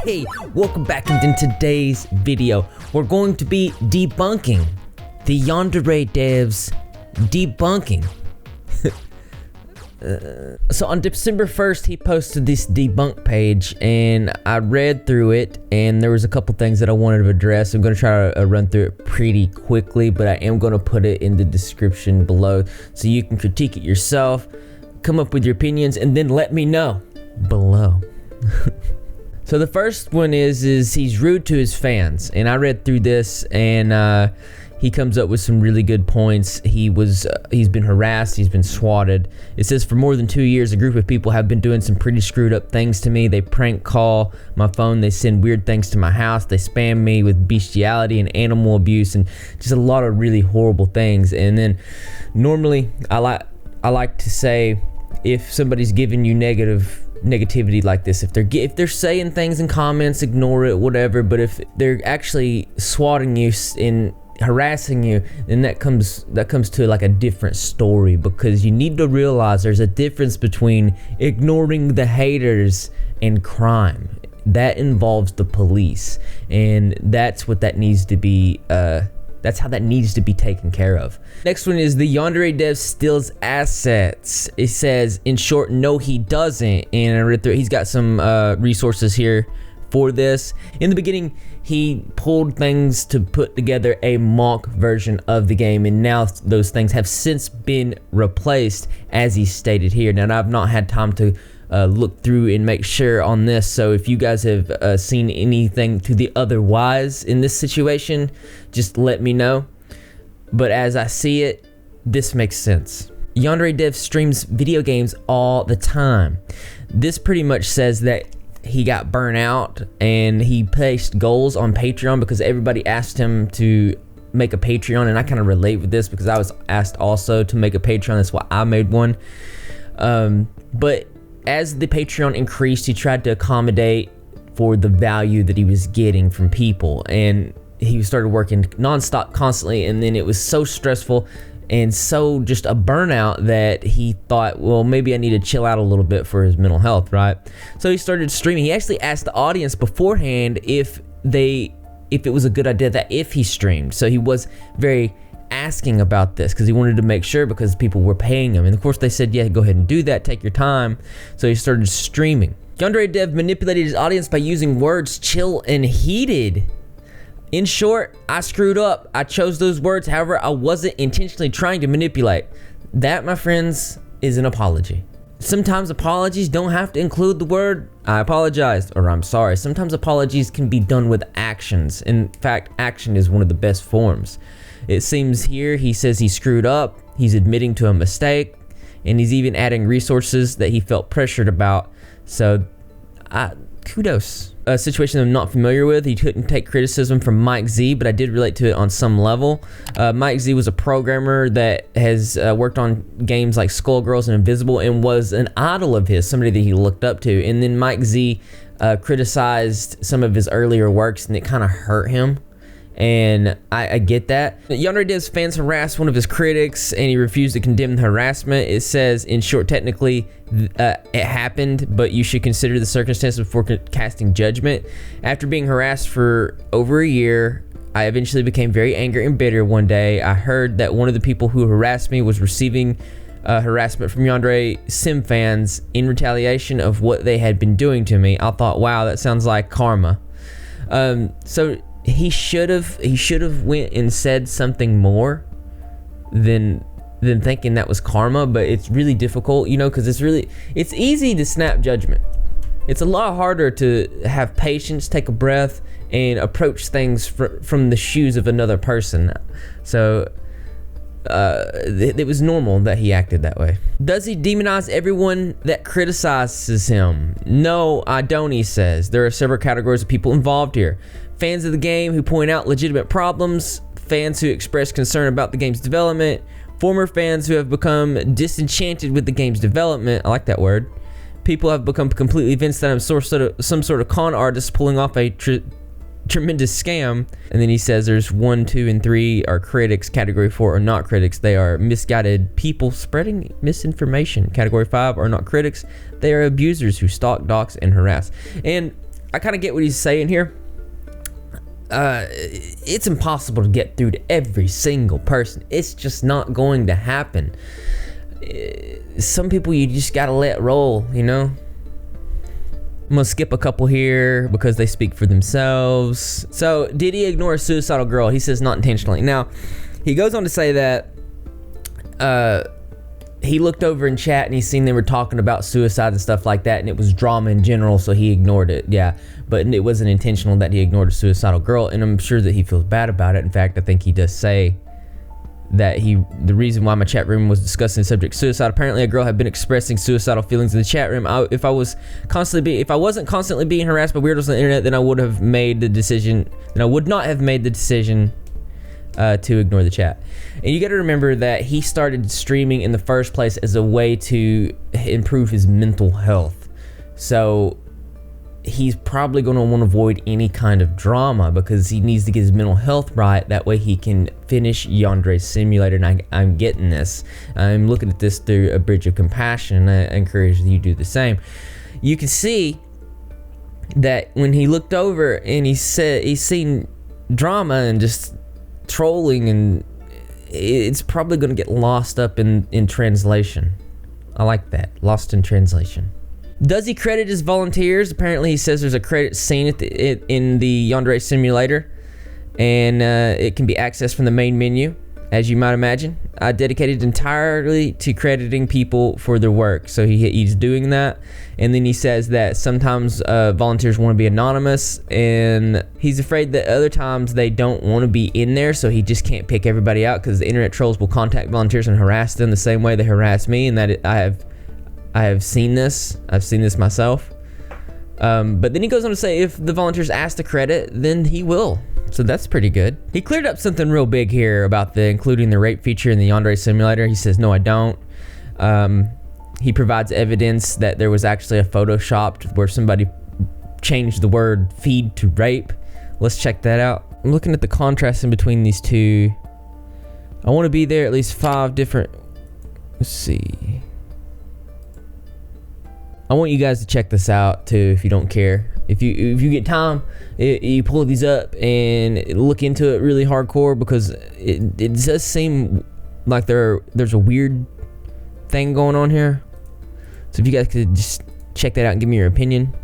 Hey, welcome back. In today's video, we're going to be debunking the Yandere Dev's debunking. So on December 1st, he posted this debunk page, and I read through it, and there was a couple things that I wanted to address. I'm going to try to run through it pretty quickly, but I am going to put it in the description below so you can critique it yourself, come up with your opinions, and then let me know below. So the first one is he's rude to his fans, and I read through this, and he comes up with some really good points. He's been harassed, he's been swatted. It says, for more than 2 years, a group of people have been doing some pretty screwed up things to me. They prank call my phone, they send weird things to my house, they spam me with bestiality and animal abuse, and just a lot of really horrible things. And then normally I like to say, if somebody's giving you negativity like this, if they're saying things in comments, ignore it, whatever. But if they're actually swatting you and harassing you, then that comes to like a different story, because you need to realize there's a difference between ignoring the haters and crime. That involves the police, and that's what that needs to be. That's how that needs to be taken care of. Next one is the Yandere Dev steals assets. It says, in short, no he doesn't. And I read through, he's got some resources here for this. In the beginning, he pulled things to put together a mock version of the game, and now those things have since been replaced, as he stated here. Now, I've not had time to look through and make sure on this, so if you guys have seen anything to the otherwise in this situation, just let me know. But as I see it, this makes sense. Yandere Dev streams video games all the time. This pretty much says that he got burnt out, and he placed goals on Patreon because everybody asked him to make a Patreon, and I kind of relate with this because I was asked also to make a Patreon. That's why I made one. But as the Patreon increased, he tried to accommodate for the value that he was getting from people, and he started working nonstop constantly, and then it was so stressful and so just a burnout that he thought, well, maybe I need to chill out a little bit for his mental health, right? So he started streaming. He actually asked the audience beforehand if it was a good idea that if he streamed. So he was very asking about this because he wanted to make sure, because people were paying him, and of course they said, yeah, go ahead and do that, take your time. So he started streaming. Yandere Dev manipulated his audience by using words chill and heated. In short, I screwed up. I chose those words, however, I wasn't intentionally trying to manipulate. That, my friends, is an apology. Sometimes apologies don't have to include the word I apologized or I'm sorry. Sometimes apologies can be done with actions. In fact, action is one of the best forms. It seems here he says he screwed up, he's admitting to a mistake, and he's even adding resources that he felt pressured about. So, kudos. A situation I'm not familiar with. He couldn't take criticism from Mike Z, but I did relate to it on some level. Mike Z was a programmer that has worked on games like Skullgirls and Invisible, and was an idol of his, somebody that he looked up to. And then Mike Z criticized some of his earlier works, and it kind of hurt him. And I get that. Yandere Dev's fans harassed one of his critics, and he refused to condemn the harassment. It says, in short, technically, it happened, but you should consider the circumstances before casting judgment. After being harassed for over a year, I eventually became very angry and bitter one day. I heard that one of the people who harassed me was receiving harassment from Yandere Sim fans in retaliation of what they had been doing to me. I thought, wow, that sounds like karma. So he should have went and said something more than thinking that was karma. But it's really difficult, you know, because it's easy to snap judgment. It's a lot harder to have patience, take a breath, and approach things from the shoes of another person. So it was normal that he acted that way. Does he demonize everyone that criticizes him? No, I don't, he says. There are several categories of people involved here. Fans of the game who point out legitimate problems, fans who express concern about the game's development, former fans who have become disenchanted with the game's development. I like that word. People have become completely convinced that I'm some sort of con artist pulling off a tremendous scam. And then he says there's 1, 2, and 3 are critics. Category 4 are not critics. They are misguided people spreading misinformation. Category 5 are not critics. They are abusers who stalk, dox, and harass. And I kind of get what he's saying here. It's impossible to get through to every single person. It's just not going to happen. Some people you just gotta let roll, you know? I'm gonna skip a couple here because they speak for themselves. So, did he ignore a suicidal girl? He says not intentionally. Now, he goes on to say that he looked over in chat and he seen they were talking about suicide and stuff like that, and it was drama in general, so he ignored it. Yeah, but it wasn't intentional that he ignored a suicidal girl, and I'm sure that he feels bad about it. In fact, I think he does say that the reason why my chat room was discussing the subject suicide, apparently a girl had been expressing suicidal feelings in the chat room. If I wasn't constantly being harassed by weirdos on the internet, then I would not have made the decision to ignore the chat. And you got to remember that he started streaming in the first place as a way to improve his mental health. So he's probably going to want to avoid any kind of drama because he needs to get his mental health right. That way he can finish Yandere Simulator. And I'm getting this. I'm looking at this through a bridge of compassion. I encourage you to do the same. You can see that when he looked over and he said he's seen drama and just trolling, and it's probably going to get lost up in translation. I like that. Lost in translation. Does he credit his volunteers? Apparently he says there's a credit scene in the Yandere Simulator, and it can be accessed from the main menu, as you might imagine. Dedicated entirely to crediting people for their work. So he's doing that, and then he says that sometimes volunteers want to be anonymous, and he's afraid that other times they don't want to be in there, so he just can't pick everybody out because the internet trolls will contact volunteers and harass them the same way they harass me, and that I have seen this. I've seen this myself. But then he goes on to say if the volunteers ask the credit, then he will. So that's pretty good. He cleared up something real big here about including the rape feature in the Yandere Simulator. He says, no, I don't. He provides evidence that there was actually a photoshopped where somebody changed the word feed to rape. Let's check that out. I'm looking at the contrast in between these two. I want to be there at least 5 different... Let's see. I want you guys to check this out too if you don't care. If you get time, you pull these up and look into it really hardcore, because it does seem like there's a weird thing going on here. So if you guys could just check that out and give me your opinion,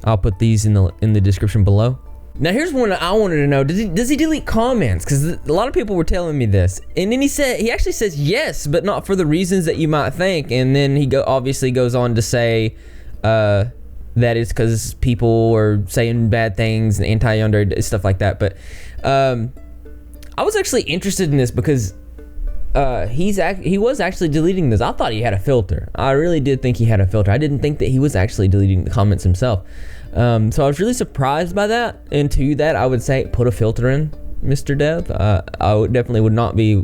I'll put these in the description below. Now here's one I wanted to know. Does he delete comments? Because a lot of people were telling me this, and then he actually says yes, but not for the reasons that you might think. And then he obviously goes on to say that it's because people are saying bad things and anti-Yandere stuff like that. But I was actually interested in this because he was actually deleting this. I thought he had a filter. I really did think he had a filter. I didn't think that he was actually deleting the comments himself. So I was really surprised by that. And to that, I would say put a filter in, Mr. Dev. I definitely would not be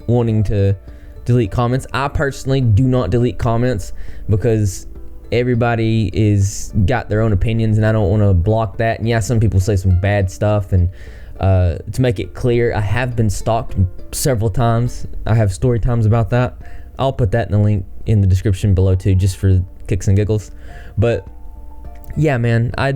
wanting to delete comments. I personally do not delete comments because everybody got their own opinions, and I don't want to block that. And yeah, some people say some bad stuff, and to make it clear, I have been stalked several times. I have story times about that. I'll put that in the link in the description below too, just for kicks and giggles. But yeah, man, I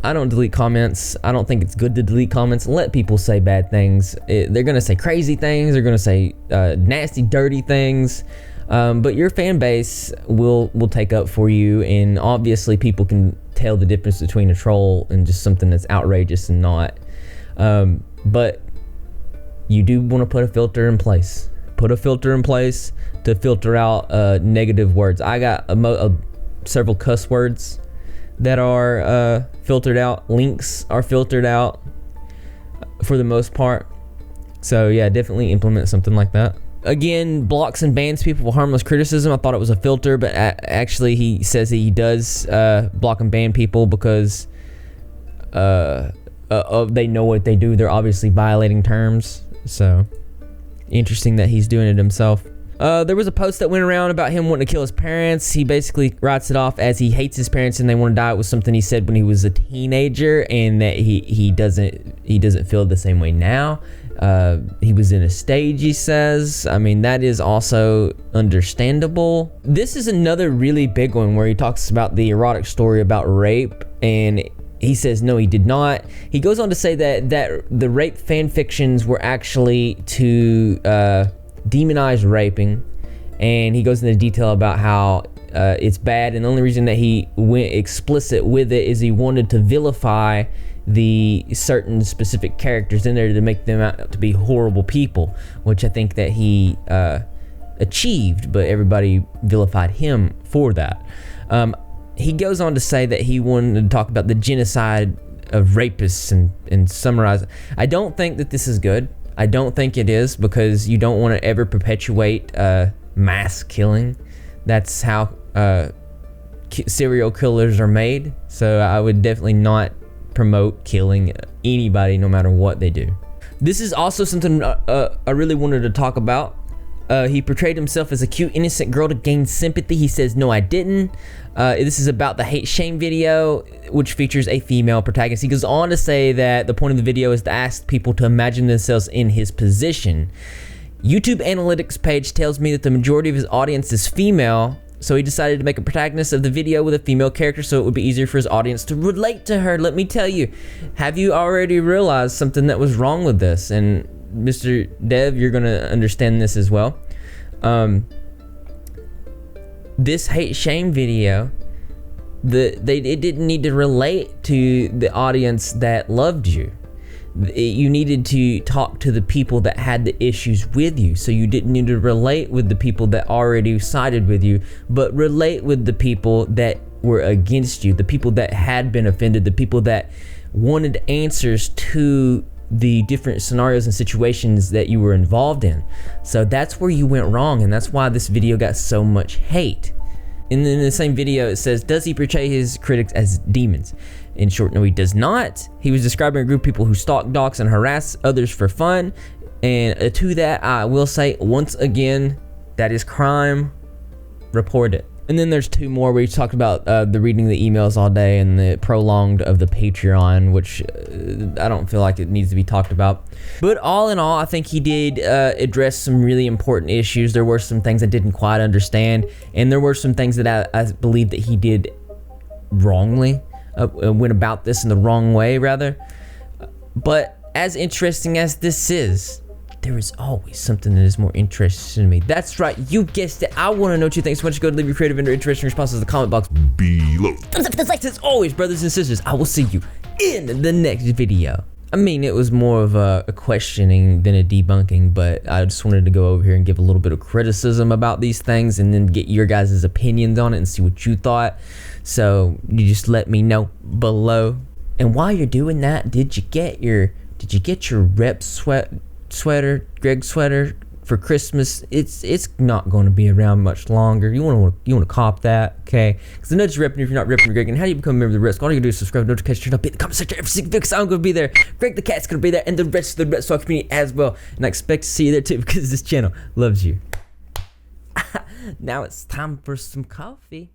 don't delete comments. I don't think it's good to delete comments. Let people say bad things. They're gonna say crazy things. They're gonna say nasty, dirty things. But your fan base will take up for you, and obviously people can tell the difference between a troll and just something that's outrageous and not. But you do want to put a filter in place. Put a filter in place to filter out negative words. I got several cuss words that are filtered out. Links are filtered out for the most part. So yeah, definitely implement something like that. Again, blocks and bans people for harmless criticism. I thought it was a filter, but actually he says that he does block and ban people because they know what they do. They're obviously violating terms. So interesting that he's doing it himself. There was a post that went around about him wanting to kill his parents. He basically writes it off as he hates his parents and they want to die. It was something he said when he was a teenager, and that he doesn't feel the same way now. He was in a stage, he says. I mean, that is also understandable. This is another really big one where he talks about the erotic story about rape. and he says no, he did not. He goes on to say that the rape fan fictions were actually to demonize raping, and he goes into detail about how it's bad, and the only reason that he went explicit with it is he wanted to vilify the certain specific characters in there to make them out to be horrible people, which I think that he achieved, but everybody vilified him for that. He goes on to say that he wanted to talk about the genocide of rapists and summarize it. I don't think that this is good. I don't think it is, because you don't want to ever perpetuate mass killing. That's how serial killers are made. So I would definitely not promote killing anybody, no matter what they do. This is also something I really wanted to talk about. He portrayed himself as a cute, innocent girl to gain sympathy. He says, no, I didn't. This is about the hate shame video, which features a female protagonist. He goes on to say that the point of the video is to ask people to imagine themselves in his position. YouTube analytics page tells me that the majority of his audience is female, so he decided to make a protagonist of the video with a female character so it would be easier for his audience to relate to her. Let me tell you, have you already realized something that was wrong with this? And Mr. Dev, you're gonna understand this as well. This hate shame video, it didn't need to relate to the audience that loved you. You needed to talk to the people that had the issues with you, so you didn't need to relate with the people that already sided with you, but relate with the people that were against you, the people that had been offended, the people that wanted answers to the different scenarios and situations that you were involved in. So that's where you went wrong, and that's why this video got so much hate. And then in the same video it says, does he portray his critics as demons? In short, no, he does not. He was describing a group of people who stalk, dox, and harass others for fun. And to that, I will say once again, that is crime. Report it. And then there's two more where he talked about the reading the emails all day and the prolonged of the Patreon, which I don't feel like it needs to be talked about. But all in all, I think he did address some really important issues. There were some things I didn't quite understand, and there were some things that I believe that he did wrongly, went about this in the wrong way, rather. But as interesting as this is, there is always something that is more interesting to me. That's right, you guessed it. I want to know what you think, so why don't you go to leave your creative and interesting responses in the comment box below. Thumbs up for those likes as always, brothers and sisters. I will see you in the next video. I mean, it was more of a questioning than a debunking, but I just wanted to go over here and give a little bit of criticism about these things and then get your guys' opinions on it and see what you thought. So you just let me know below. And while you're doing that, did you get your Rep sweater, Greg sweater for Christmas? It's not going to be around much longer. You want to cop that, okay? Because I know you're repping if you're not repping Greg. And how do you become a member of the Rep? All you do is subscribe, notification, turn up, hit the comment section every single video, because I'm going to be there. Greg the Cat's going to be there, and the rest of the Rep Swap community as well. And I expect to see you there too, because this channel loves you. Now it's time for some coffee.